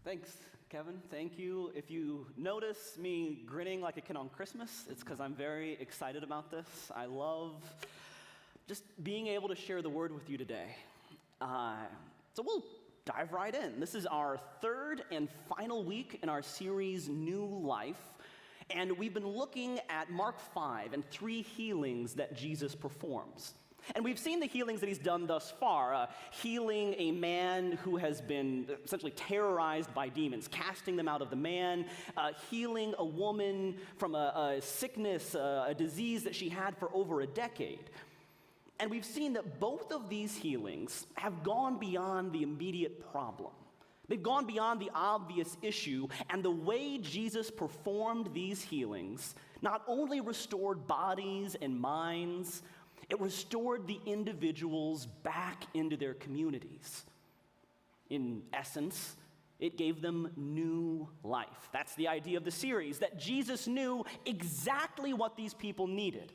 Thanks, Kevin. Thank you. If you notice me grinning like a kid on Christmas, it's because I'm very excited about this. I love just being able to share the word with you today. So we'll dive right in. This is our third and final week in our series, New Life. And we've been looking at Mark 5 and 3 healings that Jesus performs. And we've seen the healings that he's done thus far, healing a man who has been essentially terrorized by demons, casting them out of the man, healing a woman from a sickness, a disease that she had for over a decade. And we've seen that both of these healings have gone beyond the immediate problem. They've gone beyond the obvious issue, and the way Jesus performed these healings not only restored bodies and minds, it restored the individuals back into their communities. In essence, it gave them new life. That's the idea of the series, that Jesus knew exactly what these people needed.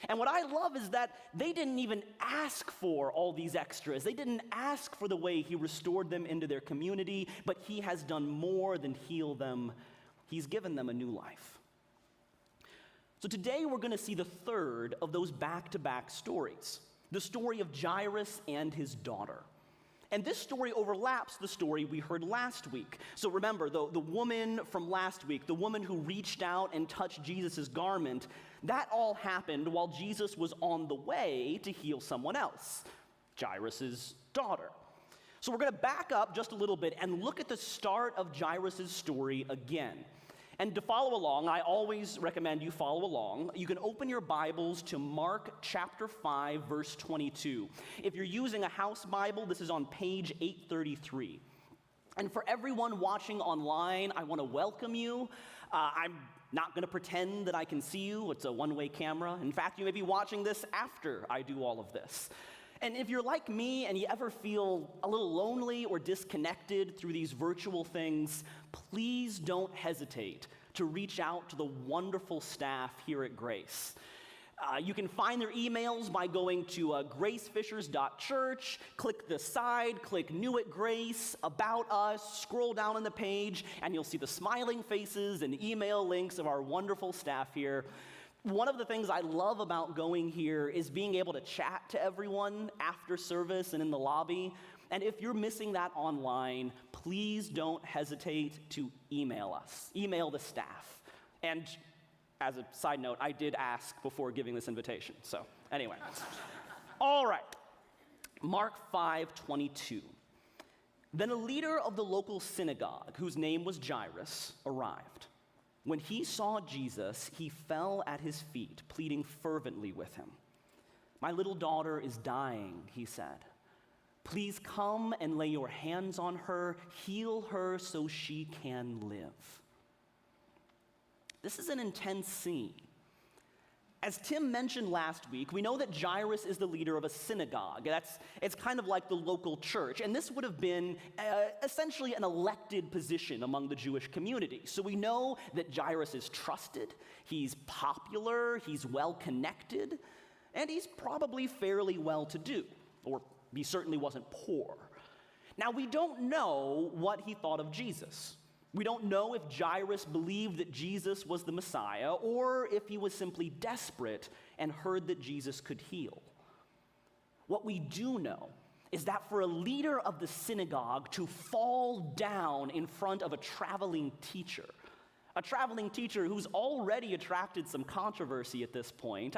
And what I love is that they didn't even ask for all these extras. They didn't ask for the way he restored them into their community, but he has done more than heal them. He's given them a new life. So today we're going to see the third of those back-to-back stories, the story of Jairus and his daughter. And this story overlaps the story we heard last week. So remember, the woman from last week, the woman who reached out and touched Jesus' garment, that all happened while Jesus was on the way to heal someone else, Jairus' daughter. So we're going to back up just a little bit and look at the start of Jairus' story again. And to follow along, I always recommend you follow along. You can open your Bibles to Mark chapter 5, verse 22. If you're using a house Bible, this is on page 833. And for everyone watching online, I want to welcome you. I'm not going to pretend that I can see you. It's a one-way camera. In fact, you may be watching this after I do all of this. And if you're like me and you ever feel a little lonely or disconnected through these virtual things, please don't hesitate to reach out to the wonderful staff here at Grace. You can find their emails by going to gracefishers.church, click the side, click New at Grace, About Us, scroll down on the page, and you'll see the smiling faces and email links of our wonderful staff here. One of the things I love about going here is being able to chat to everyone after service and in the lobby. And if you're missing that online, please don't hesitate to email us. Email the staff. And as a side note, I did ask before giving this invitation. So anyway. All right. Mark 5:22. Then a leader of the local synagogue, whose name was Jairus, arrived. When he saw Jesus, he fell at his feet, pleading fervently with him. "My little daughter is dying," he said. "Please come and lay your hands on her, heal her so she can live." This is an intense scene. As Tim mentioned last week, we know that Jairus is the leader of a synagogue. It's kind of like the local church. And this would have been essentially an elected position among the Jewish community. So we know that Jairus is trusted, he's popular, he's well-connected, and he's probably fairly well-to-do, or he certainly wasn't poor. Now, we don't know what he thought of Jesus. We don't know if Jairus believed that Jesus was the Messiah or if he was simply desperate and heard that Jesus could heal. What we do know is that for a leader of the synagogue to fall down in front of a traveling teacher who's already attracted some controversy at this point,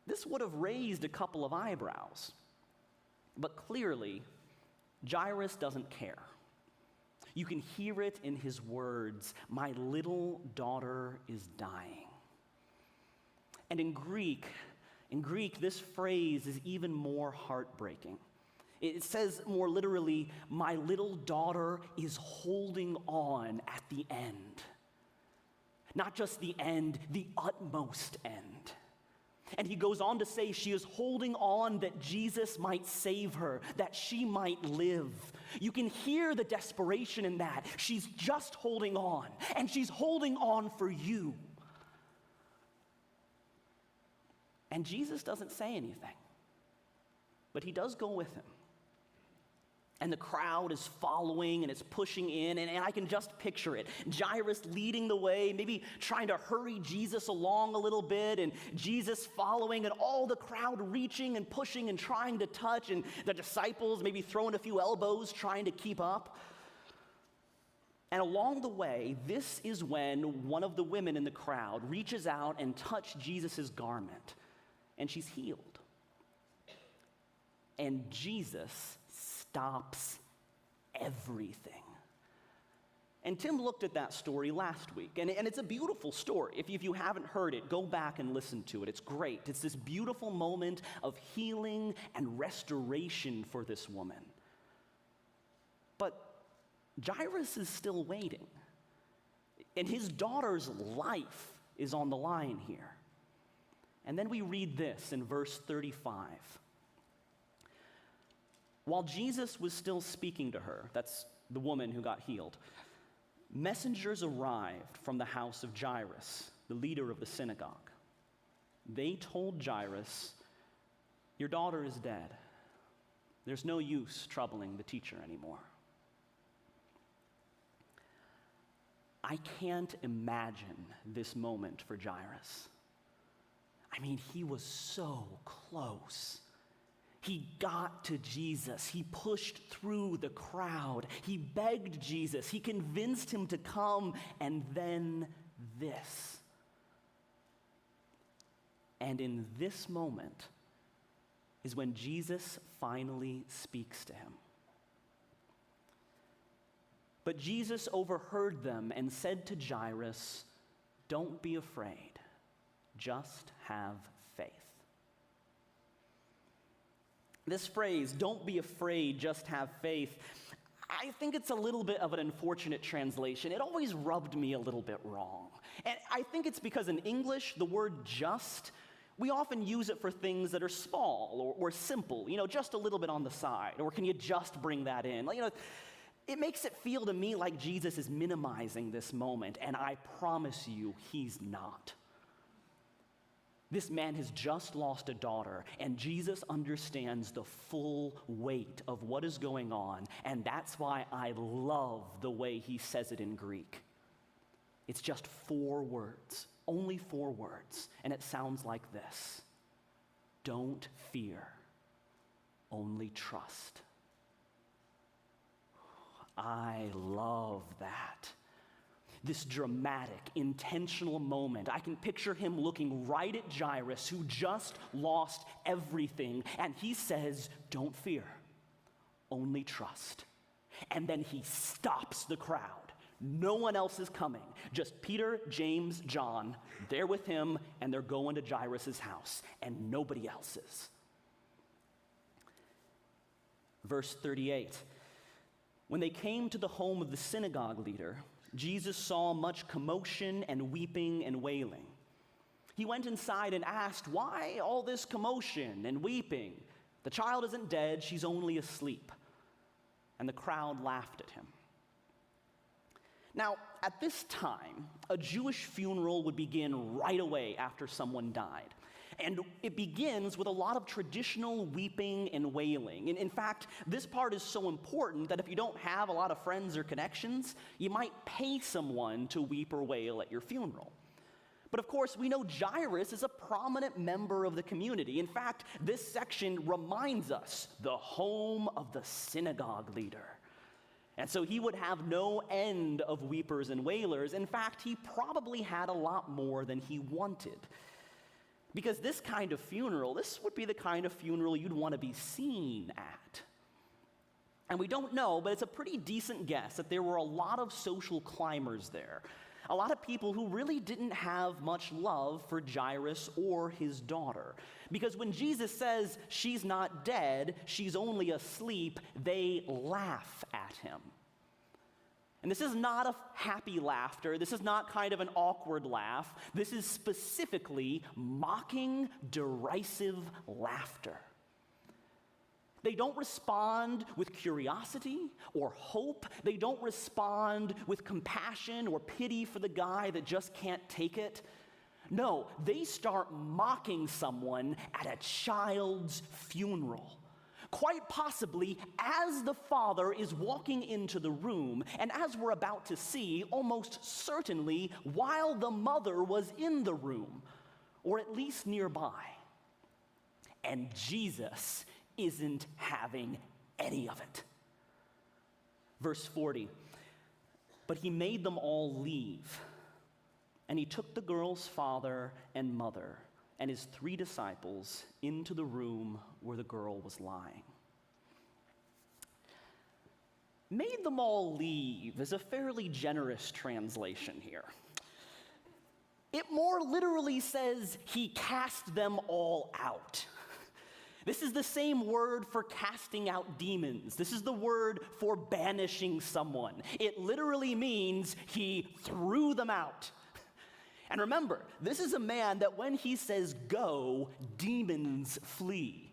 this would have raised a couple of eyebrows. But clearly, Jairus doesn't care. You can hear it in his words, "My little daughter is dying." And in Greek, this phrase is even more heartbreaking. It says more literally, "My little daughter is holding on at the end." Not just the end, the utmost end. And he goes on to say she is holding on that Jesus might save her, that she might live. You can hear the desperation in that. She's just holding on, and she's holding on for you. And Jesus doesn't say anything, but he does go with him. and the crowd is following and it's pushing in, and I can just picture it. Jairus leading the way, maybe trying to hurry Jesus along a little bit, and Jesus following, and all the crowd reaching and pushing and trying to touch, and the disciples maybe throwing a few elbows trying to keep up. And along the way, this is when one of the women in the crowd reaches out and touches Jesus' garment, and she's healed. And Jesus stops everything. And Tim looked at that story last week, and it's a beautiful story. If you haven't heard it, go back and listen to it. It's great. It's this beautiful moment of healing and restoration for this woman. But Jairus is still waiting, and his daughter's life is on the line here. And then we read this in verse 35. While Jesus was still speaking to her, that's the woman who got healed, messengers arrived from the house of Jairus, the leader of the synagogue. They told Jairus, "Your daughter is dead. There's no use troubling the teacher anymore." I can't imagine this moment for Jairus. I mean, he was so close. He got to Jesus. He pushed through the crowd. He begged Jesus. He convinced him to come, and then this. And in this moment is when Jesus finally speaks to him. But Jesus overheard them and said to Jairus, "Don't be afraid, just have faith." This phrase, "don't be afraid, just have faith," I think it's a little bit of an unfortunate translation. It always rubbed me a little bit wrong. And I think it's because in English, the word "just," we often use it for things that are small or simple, just a little bit on the side, or can you just bring that in? It makes it feel to me like Jesus is minimizing this moment, and I promise you, he's not. This man has just lost a daughter, and Jesus understands the full weight of what is going on, and that's why I love the way he says it in Greek. It's just 4 words, only 4 words, and it sounds like this: "Don't fear, only trust." I love that. This dramatic, intentional moment. I can picture him looking right at Jairus, who just lost everything, and he says, "Don't fear, only trust." And then he stops the crowd. No one else is coming. Just Peter, James, John. They're with him, and they're going to Jairus' house, and nobody else is. Verse 38. When they came to the home of the synagogue leader, Jesus saw much commotion and weeping and wailing. He went inside and asked, "Why all this commotion and weeping? The child isn't dead, she's only asleep." And the crowd laughed at him. Now, at this time, a Jewish funeral would begin right away after someone died. And it begins with a lot of traditional weeping and wailing. And in fact, this part is so important that if you don't have a lot of friends or connections, you might pay someone to weep or wail at your funeral. But of course, we know Jairus is a prominent member of the community. In fact, this section reminds us the home of the synagogue leader. And so he would have no end of weepers and wailers. In fact, he probably had a lot more than he wanted. Because this kind of funeral, this would be the kind of funeral you'd want to be seen at. And we don't know, but it's a pretty decent guess that there were a lot of social climbers there. A lot of people who really didn't have much love for Jairus or his daughter. Because when Jesus says she's not dead, she's only asleep, they laugh at him. And this is not a happy laughter. This is not kind of an awkward laugh. This is specifically mocking, derisive laughter. They don't respond with curiosity or hope. They don't respond with compassion or pity for the guy that just can't take it. No, they start mocking someone at a child's funeral. Quite possibly, as the father is walking into the room, and as we're about to see, almost certainly while the mother was in the room, or at least nearby. And Jesus isn't having any of it. Verse 40, but he made them all leave, and he took the girl's father and mother and his 3 disciples into the room where the girl was lying. Made them all leave is a fairly generous translation here. It more literally says he cast them all out. This is the same word for casting out demons. This is the word for banishing someone. It literally means he threw them out. And remember, this is a man that when he says go, demons flee.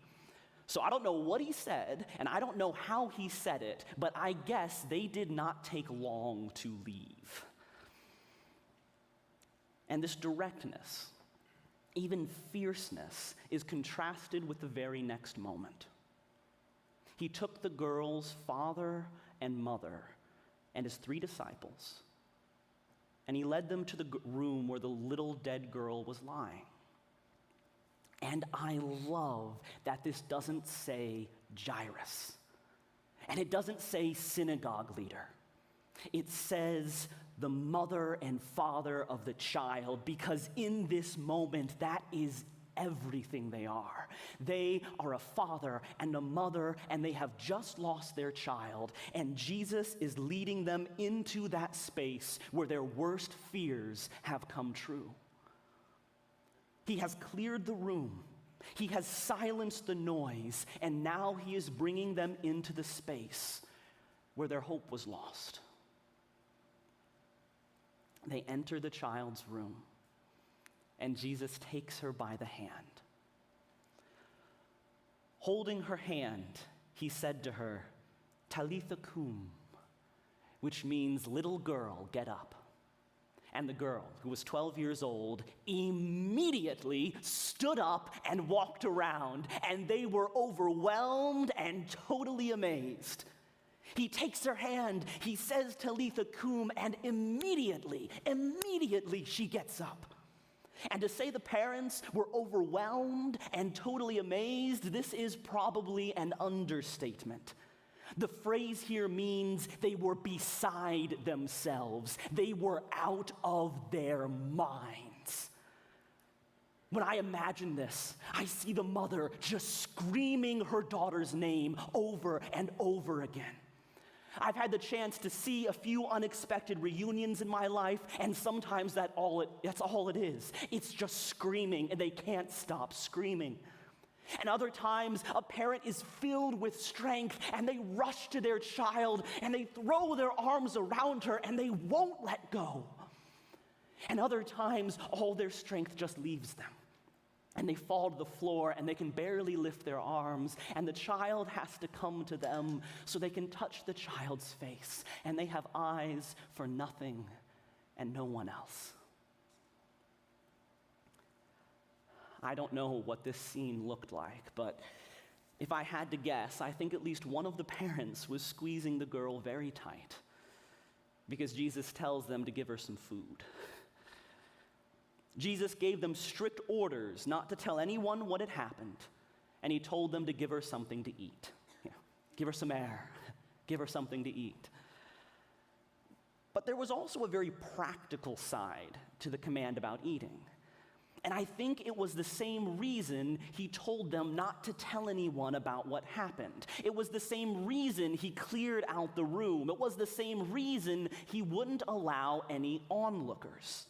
So I don't know what he said, and I don't know how he said it, but I guess they did not take long to leave. And this directness, even fierceness, is contrasted with the very next moment. He took the girl's father and mother and his 3 disciples, and he led them to the room where the little dead girl was lying. And I love that this doesn't say Jairus, and it doesn't say synagogue leader. It says the mother and father of the child, because in this moment, that is everything they are. They are a father and a mother, and they have just lost their child, and Jesus is leading them into that space where their worst fears have come true. He has cleared the room. He has silenced the noise, and now he is bringing them into the space where their hope was lost. They enter the child's room, and Jesus takes her by the hand. Holding her hand, he said to her, Talitha cum, which means, little girl, get up. And the girl, who was 12 years old, immediately stood up and walked around, and they were overwhelmed and totally amazed. He takes her hand, he says Talitha cum, and immediately she gets up. And to say the parents were overwhelmed and totally amazed, this is probably an understatement. The phrase here means they were beside themselves. They were out of their minds. When I imagine this, I see the mother just screaming her daughter's name over and over again. I've had the chance to see a few unexpected reunions in my life, and sometimes that's all it is. It's just screaming, and they can't stop screaming. And other times, a parent is filled with strength, and they rush to their child, and they throw their arms around her, and they won't let go. And other times, all their strength just leaves them. And they fall to the floor, and they can barely lift their arms, and the child has to come to them so they can touch the child's face, and they have eyes for nothing and no one else. I don't know what this scene looked like, but if I had to guess, I think at least one of the parents was squeezing the girl very tight, because Jesus tells them to give her some food. Jesus gave them strict orders not to tell anyone what had happened, and he told them to give her something to eat. Give her some air, give her something to eat. But there was also a very practical side to the command about eating. And I think it was the same reason he told them not to tell anyone about what happened. It was the same reason he cleared out the room. It was the same reason he wouldn't allow any onlookers.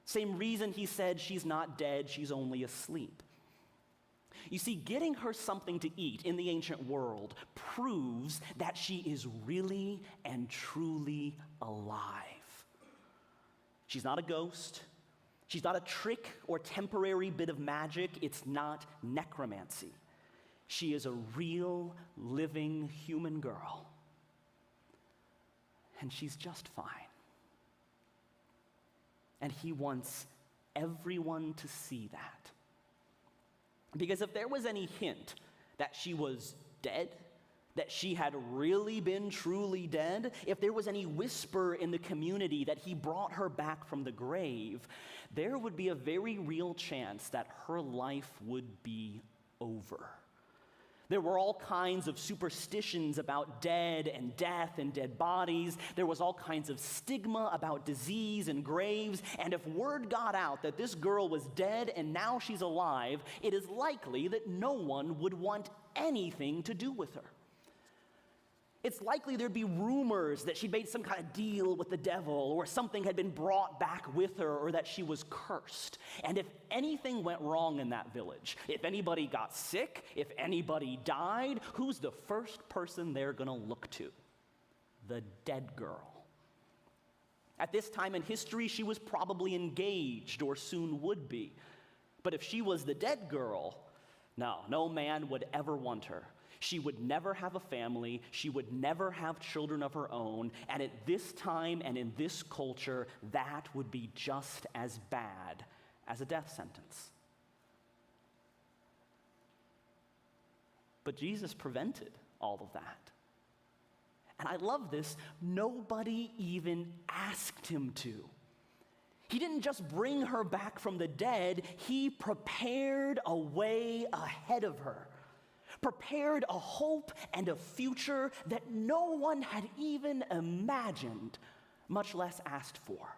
Same reason he said she's not dead, she's only asleep. You see, getting her something to eat in the ancient world proves that she is really and truly alive. She's not a ghost. She's not a trick or temporary bit of magic. It's not necromancy. She is a real, living human girl. And she's just fine. And he wants everyone to see that. Because if there was any hint that she was dead, that she had really been truly dead, if there was any whisper in the community that he brought her back from the grave, there would be a very real chance that her life would be over. There were all kinds of superstitions about dead and death and dead bodies. There was all kinds of stigma about disease and graves. And if word got out that this girl was dead and now she's alive, it is likely that no one would want anything to do with her. It's likely there'd be rumors that she'd made some kind of deal with the devil, or something had been brought back with her, or that she was cursed. And if anything went wrong in that village, if anybody got sick, if anybody died, who's the first person they're going to look to? The dead girl. At this time in history, she was probably engaged, or soon would be. But if she was the dead girl, no man would ever want her. She would never have a family. She would never have children of her own. And at this time and in this culture, that would be just as bad as a death sentence. But Jesus prevented all of that. And I love this. Nobody even asked him to. He didn't just bring her back from the dead. He prepared a way ahead of her. Prepared a hope and a future that no one had even imagined, much less asked for.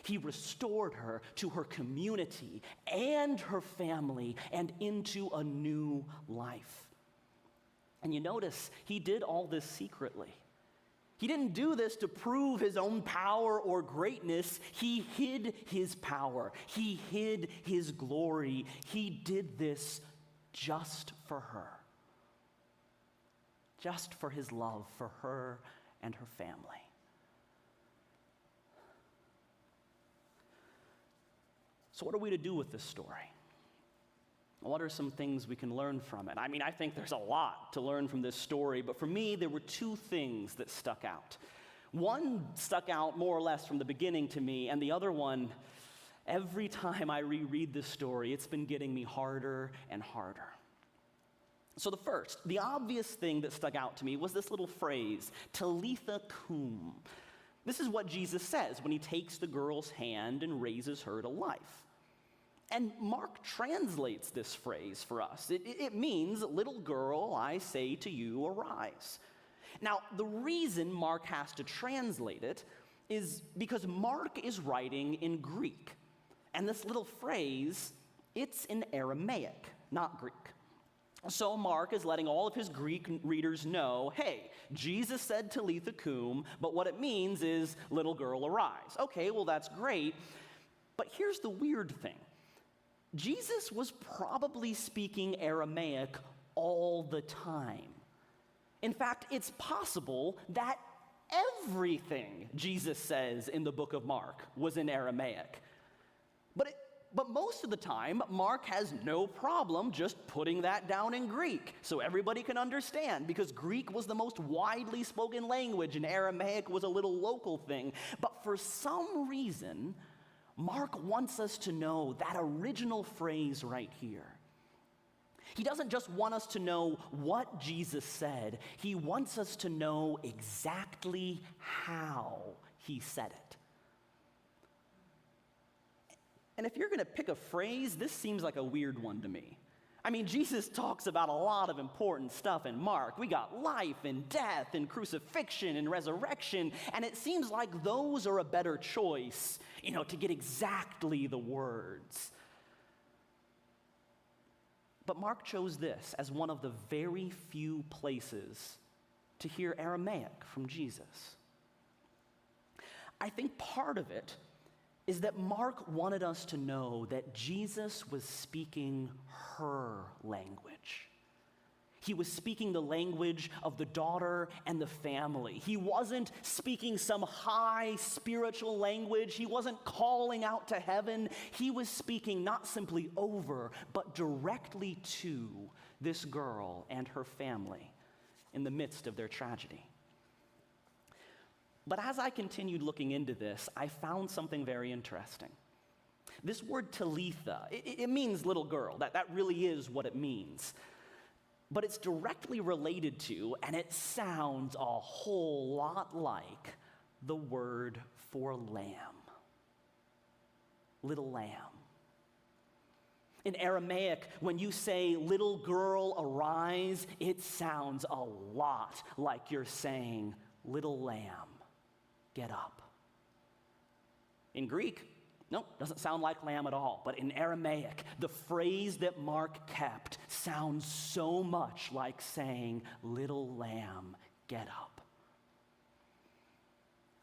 He restored her to her community and her family and into a new life. And you notice, he did all this secretly. He didn't do this to prove his own power or greatness. He hid his power. He hid his glory. He did this just for her. Just for his love for her and her family. So what are we to do with this story? What are some things we can learn from it? I mean, I think there's a lot to learn from this story, but for me, there were two things that stuck out. One stuck out more or less from the beginning to me, and the other one, every time I reread this story, it's been getting me harder and harder. So the obvious thing that stuck out to me was this little phrase, Talitha cum. This is what Jesus says when he takes the girl's hand and raises her to life. And Mark translates this phrase for us. It means, little girl, I say to you, arise. Now, the reason Mark has to translate it is because Mark is writing in Greek. And this little phrase, it's in Aramaic, not Greek. So Mark is letting all of his Greek readers know, hey, Jesus said Talitha cum, but what it means is little girl arise. Okay, well that's great, but here's the weird thing. Jesus was probably speaking Aramaic all the time. In fact, it's possible that everything Jesus says in the book of Mark was in Aramaic. But most of the time, Mark has no problem just putting that down in Greek so everybody can understand, because Greek was the most widely spoken language and Aramaic was a little local thing. But for some reason, Mark wants us to know that original phrase right here. He doesn't just want us to know what Jesus said. He wants us to know exactly how he said it. And if you're going to pick a phrase, this seems like a weird one to me. I mean, Jesus talks about a lot of important stuff in Mark. We got life and death and crucifixion and resurrection, and it seems like those are a better choice, to get exactly the words. But Mark chose this as one of the very few places to hear Aramaic from Jesus. I think part of it is that Mark wanted us to know that Jesus was speaking her language. He was speaking the language of the daughter and the family. He wasn't speaking some high spiritual language. He wasn't calling out to heaven. He was speaking not simply over, but directly to this girl and her family in the midst of their tragedy. But as I continued looking into this, I found something very interesting. This word Talitha, it means little girl. That really is what it means. but it's directly related to, and it sounds a whole lot like, the word for lamb. Little lamb. In Aramaic, when you say, little girl, arise, it sounds a lot like you're saying, little lamb, get up. In Greek, no, doesn't sound like lamb at all. But in Aramaic, the phrase that Mark kept sounds so much like saying, little lamb, get up.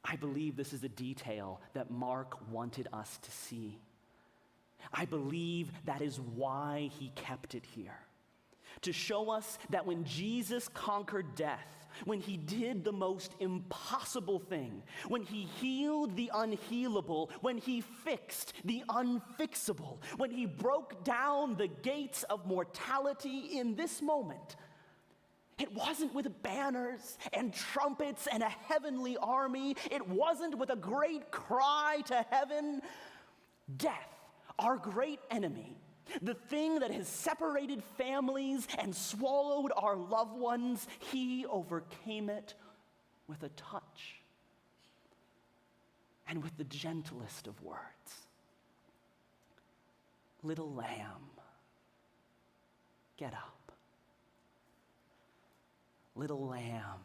I believe this is a detail that Mark wanted us to see. I believe that is why he kept it here. To show us that when Jesus conquered death, when he did the most impossible thing, when he healed the unhealable, when he fixed the unfixable, when he broke down the gates of mortality in this moment, it wasn't with banners and trumpets and a heavenly army. It wasn't with a great cry to heaven. Death, our great enemy, the thing that has separated families and swallowed our loved ones, he overcame it with a touch and with the gentlest of words. Little lamb, get up. Little lamb,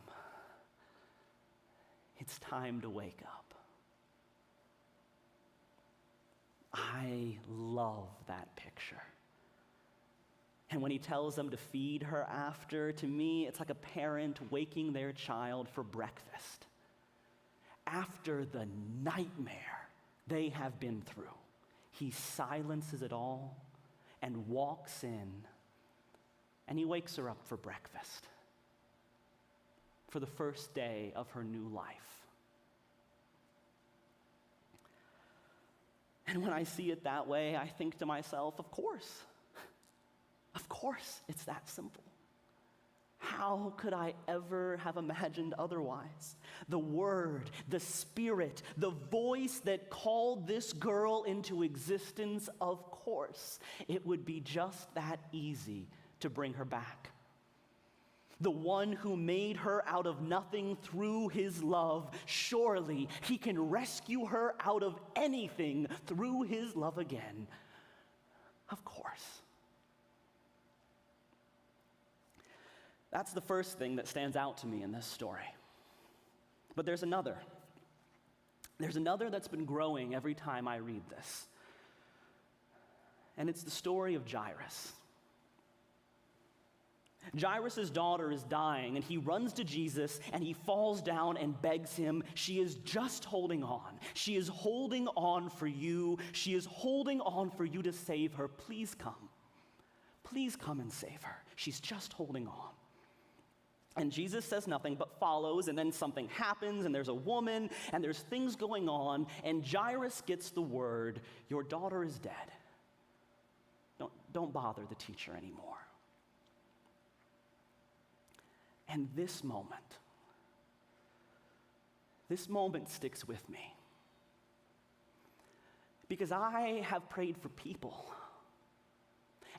it's time to wake up. I love that picture. And when he tells them to feed her after, to me, it's like a parent waking their child for breakfast. After the nightmare they have been through, he silences it all and walks in, and he wakes her up for breakfast, for the first day of her new life. And when I see it that way, I think to myself, of course it's that simple. How could I ever have imagined otherwise? The Word, the Spirit, the voice that called this girl into existence, of course, it would be just that easy to bring her back. The one who made her out of nothing through his love, surely he can rescue her out of anything through his love again. Of course. That's the first thing that stands out to me in this story. But there's another. There's another that's been growing every time I read this. And it's the story of Jairus. Jairus' daughter is dying, and he runs to Jesus, and he falls down and begs him. She is just holding on. She is holding on for you. She is holding on for you to save her. Please come. Please come and save her. She's just holding on. And Jesus says nothing but follows, and then something happens, and there's a woman, and there's things going on, and Jairus gets the word, your daughter is dead. Don't bother the teacher anymore. And this moment sticks with me. Because I have prayed for people.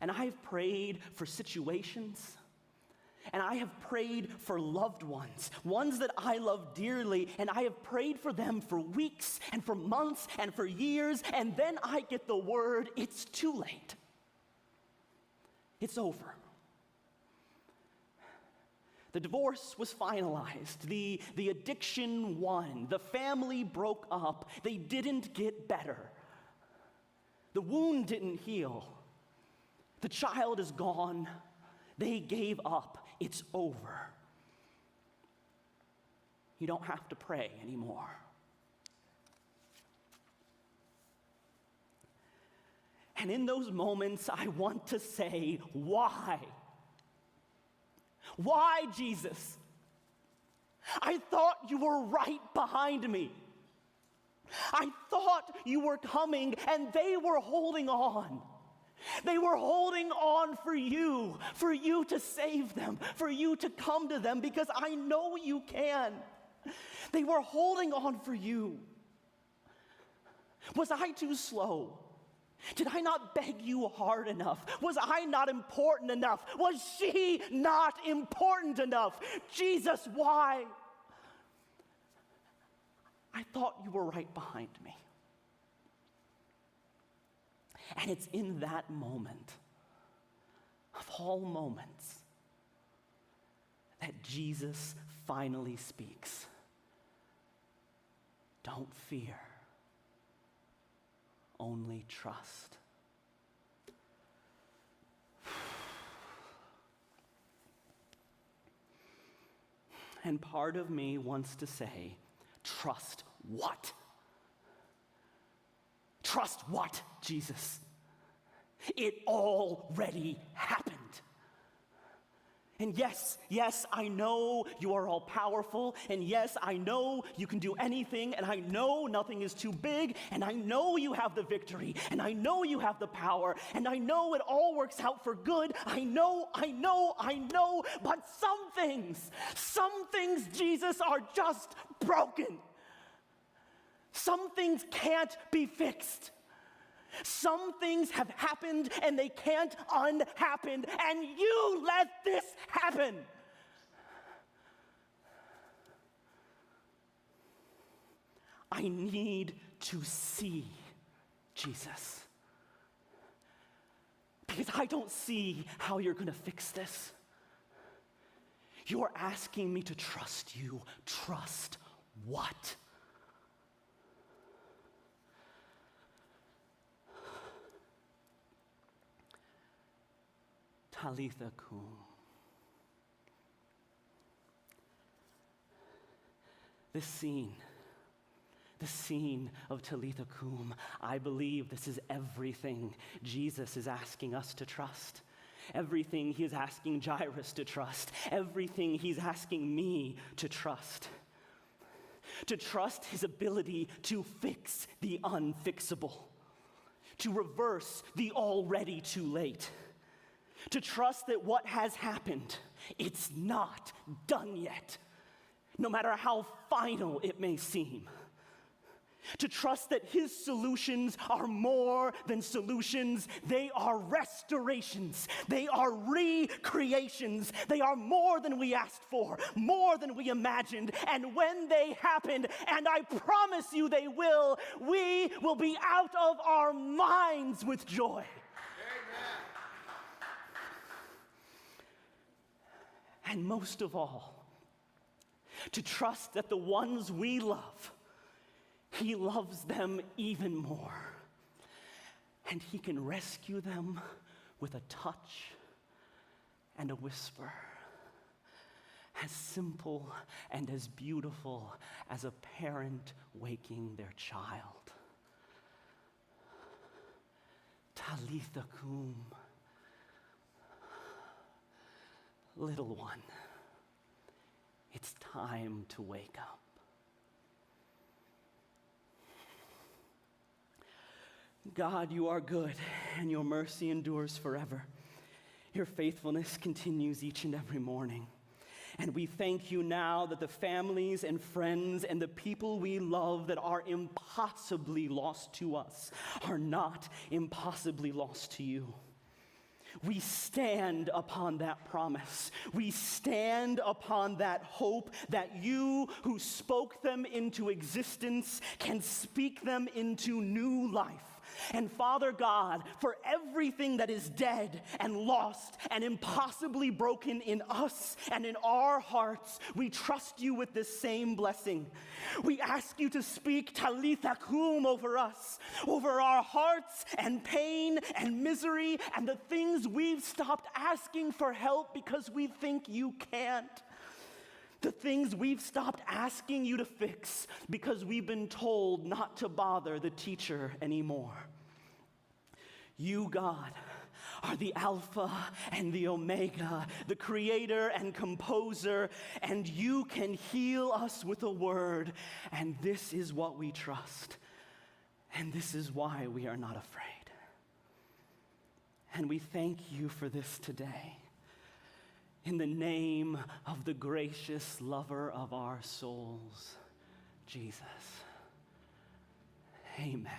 And I have prayed for situations. And I have prayed for loved ones that I love dearly, and I have prayed for them for weeks and for months and for years, and then I get the word, it's too late. It's over. The divorce was finalized. The addiction won. The family broke up. They didn't get better. The wound didn't heal. The child is gone. They gave up. It's over. You don't have to pray anymore. And in those moments, I want to say, why? Why, Jesus? I thought you were right behind me. I thought you were coming, and they were holding on. They were holding on for you to save them, for you to come to them, because I know you can. They were holding on for you. Was I too slow? Did I not beg you hard enough? Was I not important enough? Was she not important enough? Jesus, why? I thought you were right behind me. And it's in that moment, of all moments, that Jesus finally speaks. Don't fear, only trust. And part of me wants to say, trust what? Trust what, Jesus? It already happened. And yes, I know you are all powerful, and yes, I know you can do anything, and I know nothing is too big, and I know you have the victory, and I know you have the power, and I know it all works out for good. I know, but some things, Jesus, are just broken. Some things can't be fixed. Some things have happened and they can't unhappen, and you let this happen. I need to see Jesus, because I don't see how you're going to fix this. You're asking me to trust you. Trust what? Talitha cum. The scene of Talitha cum, I believe this is everything Jesus is asking us to trust. Everything he is asking Jairus to trust. Everything he's asking me to trust. To trust his ability to fix the unfixable. To reverse the already too late. To trust that what has happened, it's not done yet, no matter how final it may seem. To trust that his solutions are more than solutions. They are restorations. They are recreations. They are more than we asked for, more than we imagined. And when they happen, and I promise you they will, we will be out of our minds with joy. And most of all, to trust that the ones we love, he loves them even more. And he can rescue them with a touch and a whisper. As simple and as beautiful as a parent waking their child. Talitha cum. Little one, it's time to wake up. God, you are good, and your mercy endures forever. Your faithfulness continues each and every morning. And we thank you now that the families and friends and the people we love that are impossibly lost to us are not impossibly lost to you. We stand upon that promise. We stand upon that hope that you who spoke them into existence can speak them into new life. And Father God, for everything that is dead and lost and impossibly broken in us and in our hearts, we trust you with this same blessing. We ask you to speak Talitha cum over us, over our hearts and pain and misery and the things we've stopped asking for help because we think you can't. The things we've stopped asking you to fix because we've been told not to bother the teacher anymore. You, God, are the Alpha and the Omega, the creator and composer, and you can heal us with a word, and this is what we trust, and this is why we are not afraid. And we thank you for this today. In the name of the gracious lover of our souls, Jesus. Amen.